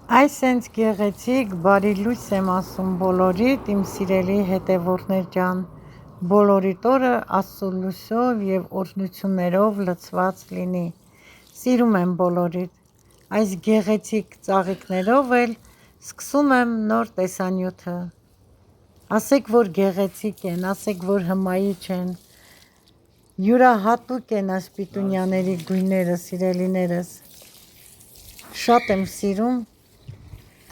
Այս սենց գեղեցիկ, բարի լույս եմ ասում բոլորիդ, իմ սիրելի հետևորդներ ջան, բոլորիդ օրը Աստծո լույսով և օրհնություններով լցված լինի, սիրում եմ բոլորիդ, այս գեղեցիկ ծաղիկներով էլ սկսում եմ նոր տեսանյութը, ասեք, որ գեղեցիկ են, ասեք, որ հմայիչ են, յուրահատուկ են այս պիտունյաների գույները, սիրելիներս, շատ եմ սիրում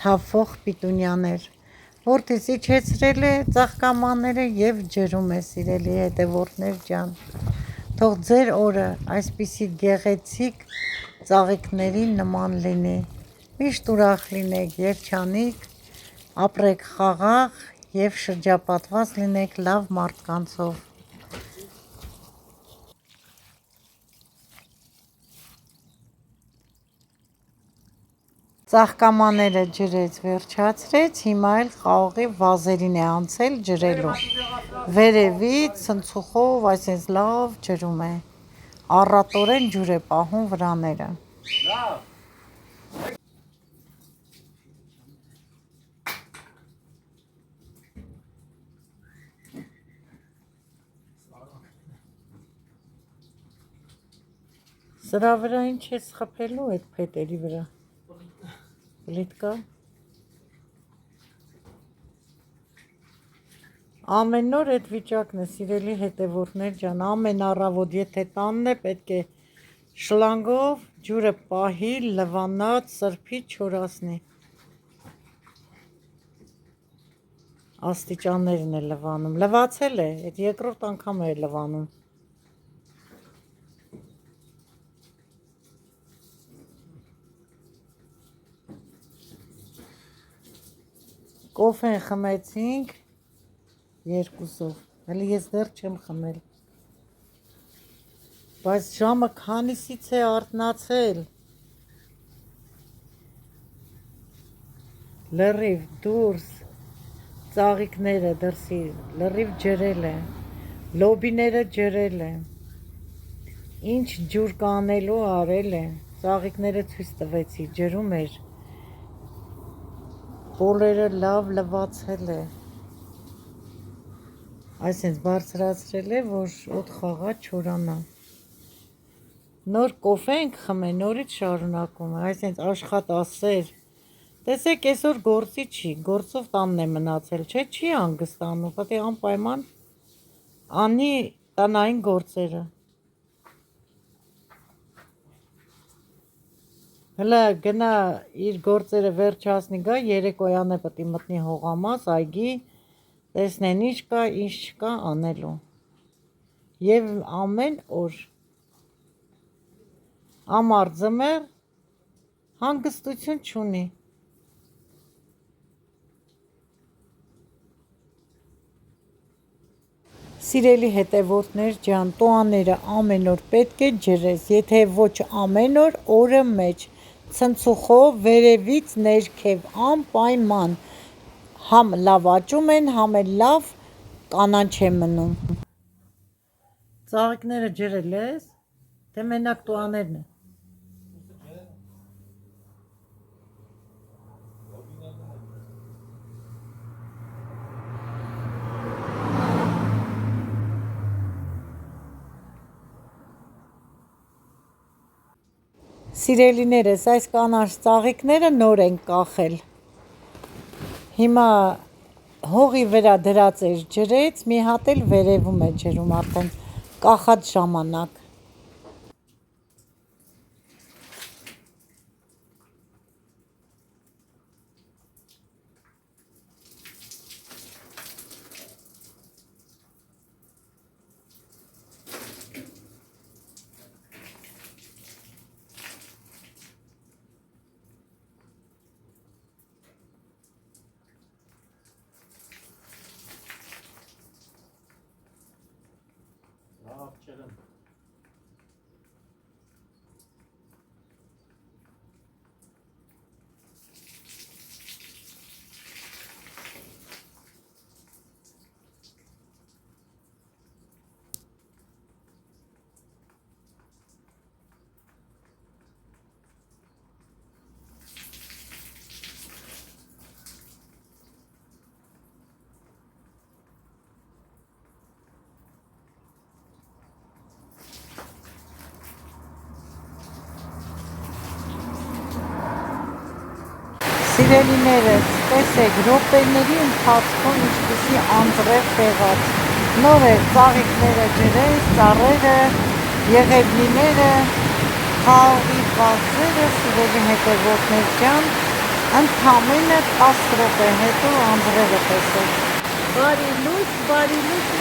թափվող պիտունյաներ, որդիս իջեցրել է ծաղկամանները և ջրում է, սիրելի հետևորդներ ջան, թող ձեր օրը այսպիսի գեղեցիկ ծաղիկների նման լինի, միշտ ուրախ լինեք, երջանիկ, ապրեք խաղաղ և շրջապատված լինեք լավ մարդկանցով։ Ծաղկամաները ջրեց, վերջացրեց, հիմա էլ խաղողի վազերին է անցել ջրելու, վերևից ցնցուխով այսպես լավ ջրում է, առատորեն ջուր է պահում վրաները։ Սրա վրա ինչ ես խփելու այդ փետերի վրա, պլիտկա։ Ամեն օր այդ վիճակն է, սիրելի հետևորդներ ջան, ամեն առավոտ, եթե տանն է, պետք է շլանգով ջուրը պահի, լվանած, սրբի, չորացնի։ Աստիճաններն է լվանում, լվացել է, այդ երկրորդ անգամ է լվանում։ Կոֆեն խմեցինք երկուսով, հələ ես դեռ չեմ խմել, բայց ժամը քանիսից է արթնացել, լրիվ դուրս, ծաղիկները դրսի, լրիվ ջրել է, լոբիները ջրել է, ինչ ջուր կանելու արել է, ծաղիկները ցույց տվեցի, ջրում էր, բոլորը լավ լվացել է, այսպես բարձրացրել է, որ օդ խաղա չորանա, նոր կոֆե ենք խմել, նորից շարունակում է, այսպես աշխատասեր, տեսեք այսօր գործի չի, գործով տանն է մնացել, չէ, չի հանգստանում, պետք է անպայման անի տնային գործերը, հələ գնա իր գործերը վերջացնի գա, երեկոյան է պետք է մտնի հողամաս, այգի, տեսնեն ինչ կա, ինչ չկա անելու, և ամեն օր, ամառ ձմեռ, հանգստություն չունի։ Սիրելի հետևորդներ ջան, տոաները ամեն օր պետք է ջրես, եթե ոչ ամեն օր, օրը մեջ, ցնցուխով, վերևից ներքև, անպայման, համ լավ աճում են, համ էլ լավ կանաչ է մնում։ Ծաղիկները ջրել ես, թե մենակ տոաներն են։ Սիրելիներս, այս կանաչ ծաղիկները նոր են կախել, հիմա հողի վրա դրած էր ջրեց, մի հատ էլ վերևում է ջրում արդեն կախած ժամանակ։ Սիրելիներս, տեսեք, րոպեների ընթացքում ինչպիսի անձրև տեղաց, նոր է ծաղիկները ջրեց, ծառերը, եղևնիները, խաղողի բազերը, սիրելի հետևորդներ ջան, ընդամենը 10 րոպե հետո անձրևը տեսեք։ Բարի լույս,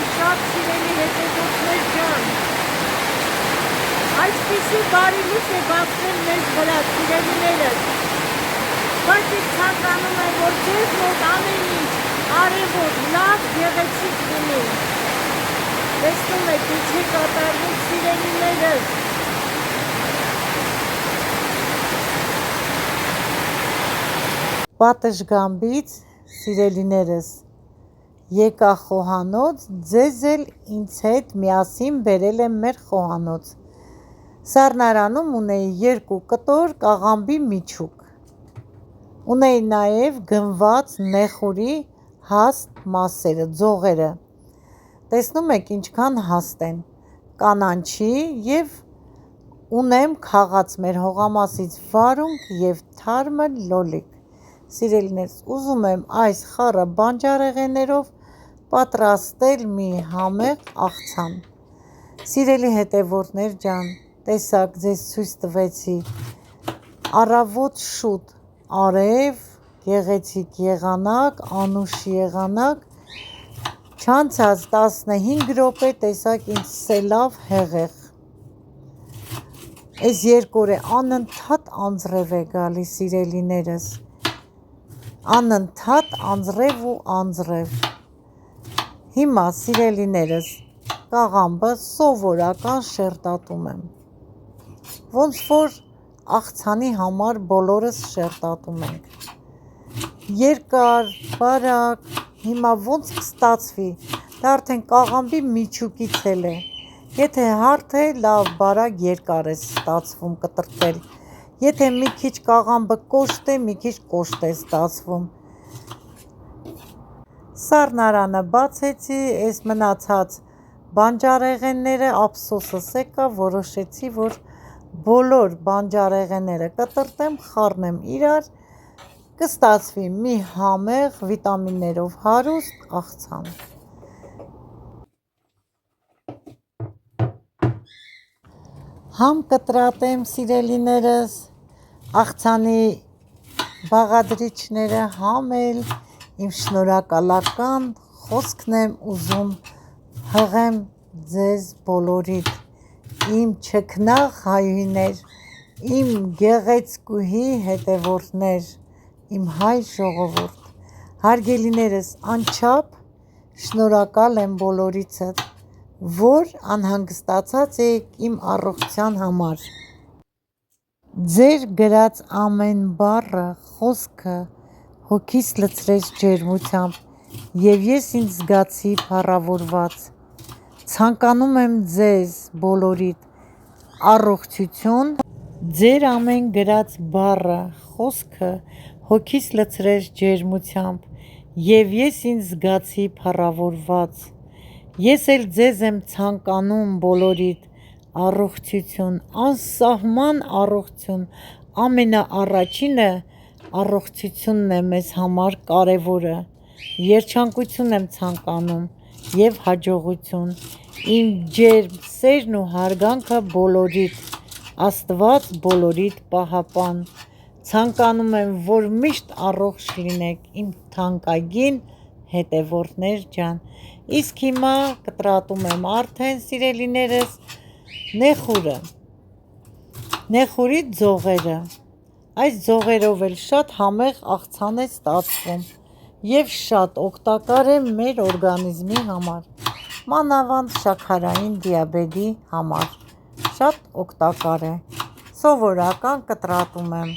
իմ շատ սիրելի հետևորդներ ջան։ Այսպիսի բարի լույս է բացվել մեզ վրա, սիրելիներս։ Բայց ես ցանկանում եմ, որ ձեզ մոտ ամեն ինչ արևոտ, լավ, գեղեցիկ լինի։ Տեսնում եք, ինչ է կատարվում, սիրելիներս։ Պատշգամբից, սիրելիներս, եկա խոհանոց, ձեզ էլ ինձ հետ միասին բերել եմ մեր խոհանոց։ Սառնարանում ունեի 2 կտոր կաղամբի միջուկ։ Ունեի նաև գնված նեխուրի հաստ մասերը, ձողերը։ Տեսնում եք ինչքան հաստ են, կանաչի և ունեմ քաղաց մեր հողամասից վարունգ և թարմը լոլիկ։ Սիրելիներս, ուզում եմ այս խառը բանջարեղեններով պատրաստել մի համեղ աղցան։ Սիրելի հետևորդներ ջան, տեսակ ձեզ ցույց տվեցի առավոտ շուտ արև, գեղեցիկ եղանակ, անուշ եղանակ, չանցած 15 րոպե տեսակ ինձ սելավ հեղեղ։ Այս 2 օր է անընդհատ անձրև է գալիս, սիրելիներս, անընդհատ անձրև ու անձրև։ Հիմա, սիրելիներս, կաղամբը սովորական շերտատում եմ, ոնց որ աղցանի համար բոլորս շերտատում ենք, երկար, բարակ, հիմա ոնց կստացվի, դա արդեն կաղամբի միջուկից էլ է, եթե հարթ է, լավ, բարակ, երկար է ստացվում կտրտել, եթե մի քիչ կաղամբը կոշտ է, մի քիչ կոշտ է ստացվում։ Սառնարանը բացեցի, այս մնացած բանջարեղենները ափսոսս եկա, որոշեցի, որ բոլոր բանջարեղենները կտրտեմ, խառնեմ իրար, կստացվի մի համեղ, վիտամիններով հարուստ աղցան։ Համ կտրատեմ, սիրելիներս, աղցանի բաղադրիչները, համ էլ իմ շնորհակալական խոսքն եմ ուզում հղեմ ձեզ բոլորիդ, իմ չքնաղ հայրիներ, իմ գեղեցկուհի հետևորդներ, իմ հայ ժողովուրդ, հարգելիներս, անչափ շնորհակալ եմ բոլորիցդ, որ անհանգստացած եք իմ առողջության համար։ Ձեր գրած ամեն բառը, խոսքը հոգիս լցրեց ջերմությամբ, և ես ինձ զգացի փառավորված։ Ցանկանում եմ ձեզ բոլորիդ առողջություն, ձեր ամեն գրած բառը, խոսքը հոգիս լցրեց ջերմությամբ, և ես ինձ զգացի փառավորված։ Ես էլ ձեզ եմ ցանկանում բոլորիդ առողջություն, անսահման առողջություն, ամենաառաջինը առողջությունն է մեզ համար կարևորը, երջանկություն եմ ցանկանում և հաջողություն, իմ ջերմ սերն ու հարգանքը բոլորիդ, Աստված բոլորիդ պահապան, ցանկանում եմ, որ միշտ առողջ լինեք, իմ թանկագին հետևորդներ ջան։ Իսկ հիմա կտրատում եմ արդեն, սիրելիներս, նեխուրը, նեխուրի ձողերը, այս ձողերով էլ շատ համեղ աղցան է ստացվում և շատ օգտակար է մեր օրգանիզմի համար, մանավանդ շաքարային դիաբետի համար, շատ օգտակար է, սովորական կտրատում եմ։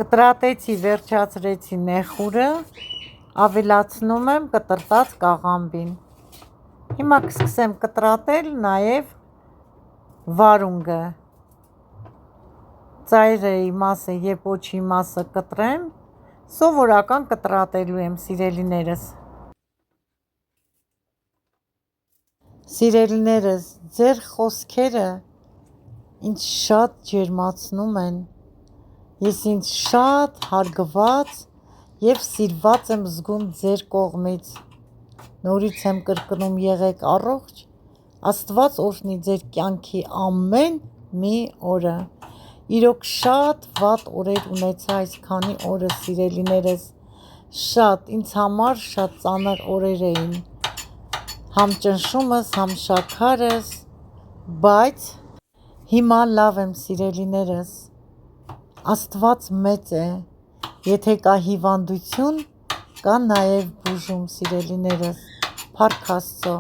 Կտրատեցի, վերջացրեցի նեխուրը, ավելացնում եմ կտրտած կաղամբին։ Հիմա կսկսեմ կտրատել նաև վարունգը, ծայրերի մասը և պոչի մասը կտրեմ, սովորական կտրատելու եմ սիրելիներս։ Սիրելիներս, ձեր խոսքերը ինձ շատ ջերմացնում են, ես ինձ շատ հարգված և սիրված եմ զգում ձեր կողմից, նորից եմ կրկնում եղեք առողջ, Աստված օրհնի ձեր կյանքի ամեն մի օրը, իրոք շատ վատ օրեր ունեցա այսքանի օրը սիրելիներս, շատ, ինձ համար շատ ծանր օրեր էին, համ ճնշումս, համ շաքարս, բայց հիմա լավ եմ սիրելիներս, Աստված մեծ է, եթե կա հիվանդություն, կա նաև բուժում սիրելիներս, փառք Աստծո,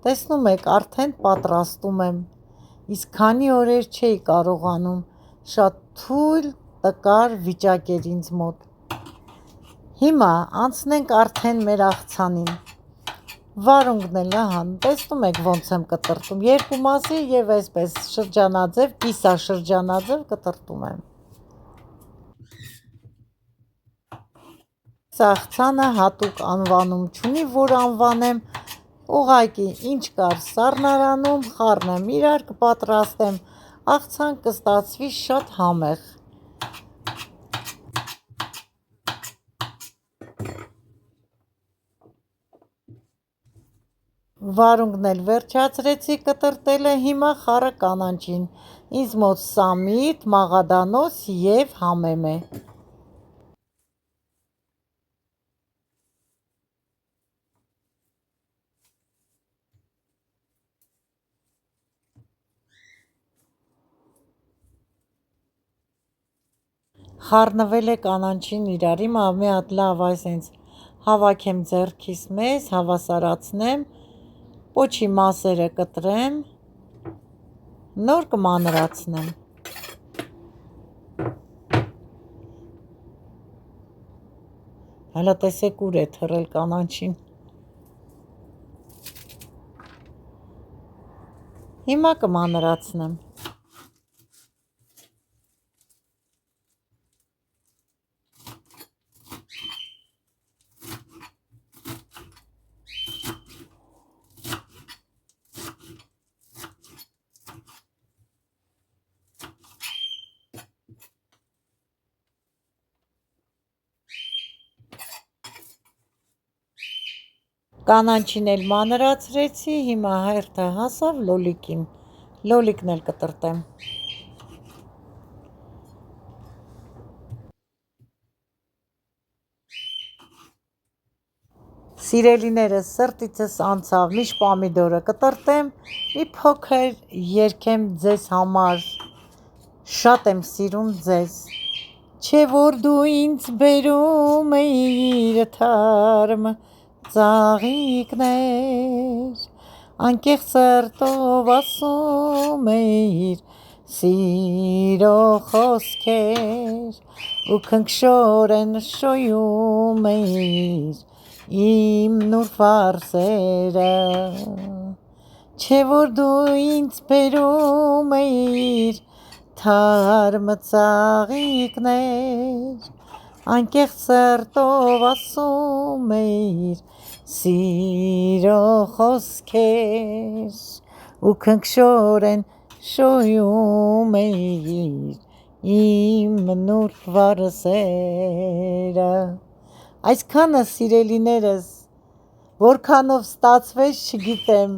տեսնում եք արդեն պատրաստում եմ, իսկ քանի օրեր չէի կարողանում, շատ թույլ տկար վիճակ էր ինձ մոտ։ Հիմա անցնենք արդեն մեր աղցանին, վարունգն էլ ահա, տեսնում եք ոնց եմ կտրտում, երկու մասի և այսպես շրջանաձև, կիսաշրջանաձև կտրտում եմ։ Աղցանը հատուկ անվանում չունի, որ անվանեմ, ուղղակի ինչ կար սառնարանում, խառնեմ իրար, կպատրաստեմ, աղցան կստացվի շատ համեղ։ Վարունգն էլ վերջացրեցի կտրտելը, հիմա խառը կանանչին, ինձ մոտ սամիտ, մաղադանոց և համեմ է։ Խառնվել է կանանչին իրար, հիմա մի հատ լավ այսենց հավաքեմ ձեռքիս մեզ, հավասարացնեմ, պոչի մասերը կտրեմ, նոր կմանրացնեմ։ Հələ տեսեք ուր է թռել կանանչին։ Հիմա կմանրացնեմ։ Կանանչին էլ մանրացրեցի, հիմա հերթը հասավ լոլիկին, լոլիկն էլ կտրտեմ։ Սիրելիներս, սրտիցս անցավ, միշտ պամիդորը կտրտեմ, մի փոքր երգեմ ձեզ համար, շատ եմ սիրում ձեզ, չէ որ դու ինձ բերում էիր թարմ ծաղիկներ, անկեղծ սրտով ասում էիր սիրո խոսքեր, ու քնքշորեն շոյում էիր իմ նուրբ վարսերը, չէ որ դու ինձ բերում էիր թարմ ծաղիկներ, անկեղծ սրտով ասում էիր սիրո խոսքեր, ու քնքշորեն շոյում էիր իմ նուրբ վարսերը։ Այսքանը սիրելիներս, որքանով ստացվեց չգիտեմ,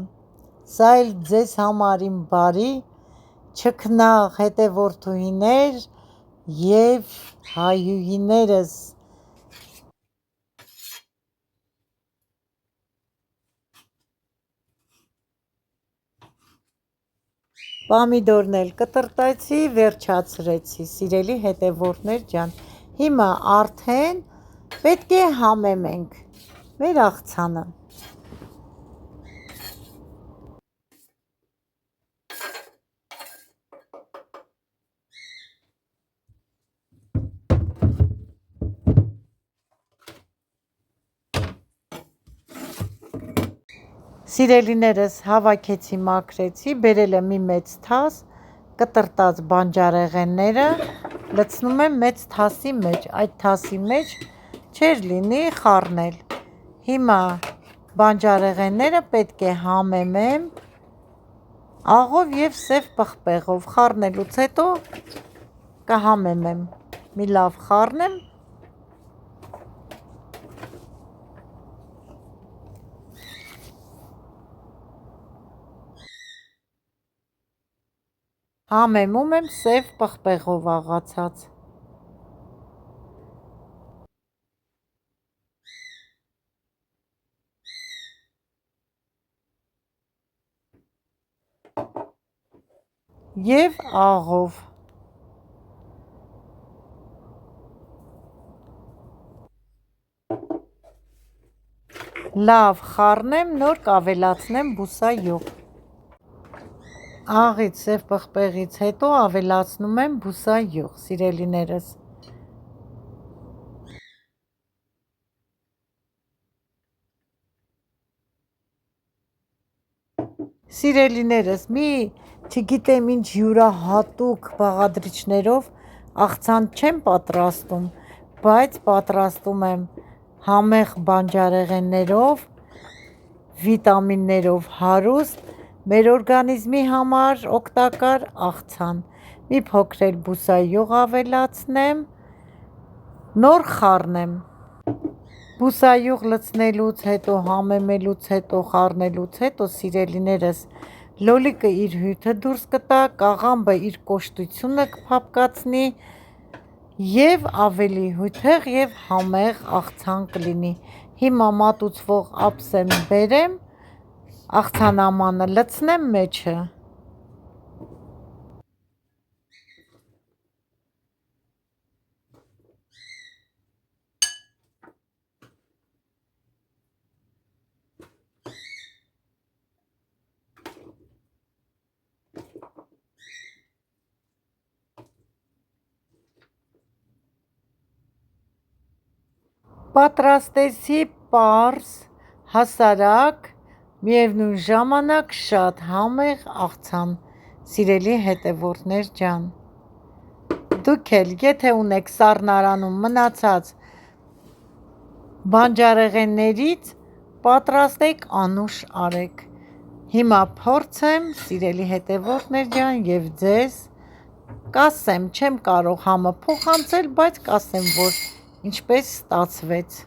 սա էլ ձեզ համար իմ բարի, չքնաղ հետևորդուհիներ և հայուհիներս։ Պամիդորն էլ կտրտեցի, վերջացրեցի, սիրելի հետևորդներ ջան, հիմա արդեն պետք է համեմենք մեր աղցանը։ Սիրելիներս, հավաքեցի, մաքրեցի, բերել եմ մի մեծ թաս, կտրտած բանջարեղենները, լցնում եմ մեծ թասի մեջ, այդ թասի մեջ չեր լինի խառնել։ Հիմա բանջարեղենները պետք է համեմեմ աղով և սև պղպեղով, խառնելուց հետո կհամեմեմ, մի լավ խառնեմ։ Համեմում եմ սև պղպեղով աղացած։ Եվ աղով։ Լավ խառնեմ, նոր կավելացնեմ բուսայուղ։ Աղից, սև պղպեղից հետո ավելացնում եմ բուսայուղ, սիրելիներս։ Սիրելիներս, մի չգիտեմ ինչ յուրահատուկ բաղադրիչներով աղցան չեմ պատրաստում, բայց պատրաստում եմ համեղ բանջարեղեններով, վիտամիններով հարուստ, մեր օրգանիզմի համար օգտակար աղցան։ Մի փոքր էլ բուսայուղ ավելացնեմ, նոր խառնեմ։ Բուսայուղ լցնելուց հետո, համեմելուց հետո, խառնելուց հետո, սիրելիներս, լոլիկը իր հյութը դուրս կտա, կաղամբը իր կոշտությունը կփափկացնի և ավելի հյութեղ և համեղ աղցան կլինի։ Հիմա մատուցվող ափսեն բերեմ, աղցանամանը լցնեմ մեջը։ Պատրաստեցի պարզ, հասարակ, միևնույն ժամանակ շատ համեղ աղցան, սիրելի հետևորդներ ջան։ Դուք էլ եթե ունեք սառնարանում մնացած բանջարեղեններից, պատրաստեք, անուշ արեք։ Հիմա փորձեմ, սիրելի հետևորդներ ջան, և ձեզ կասեմ, չեմ կարող համը փոխանցել, բայց կասեմ, որ ինչպես ստացվեց։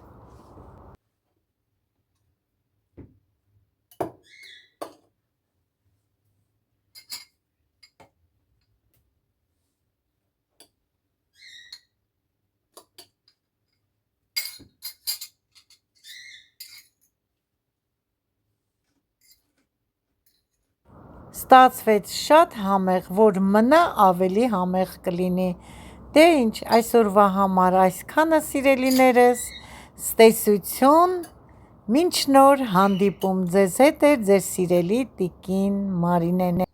Ստացվեց շատ համեղ, որ մնա ավելի համեղ կլինի։ Դե ինչ, այսօրվա համար այսքանը, սիրելիներս, ցտեսություն, մինչ նոր հանդիպում, ձեզ հետ է ձեր սիրելի տիկին Մարինեն։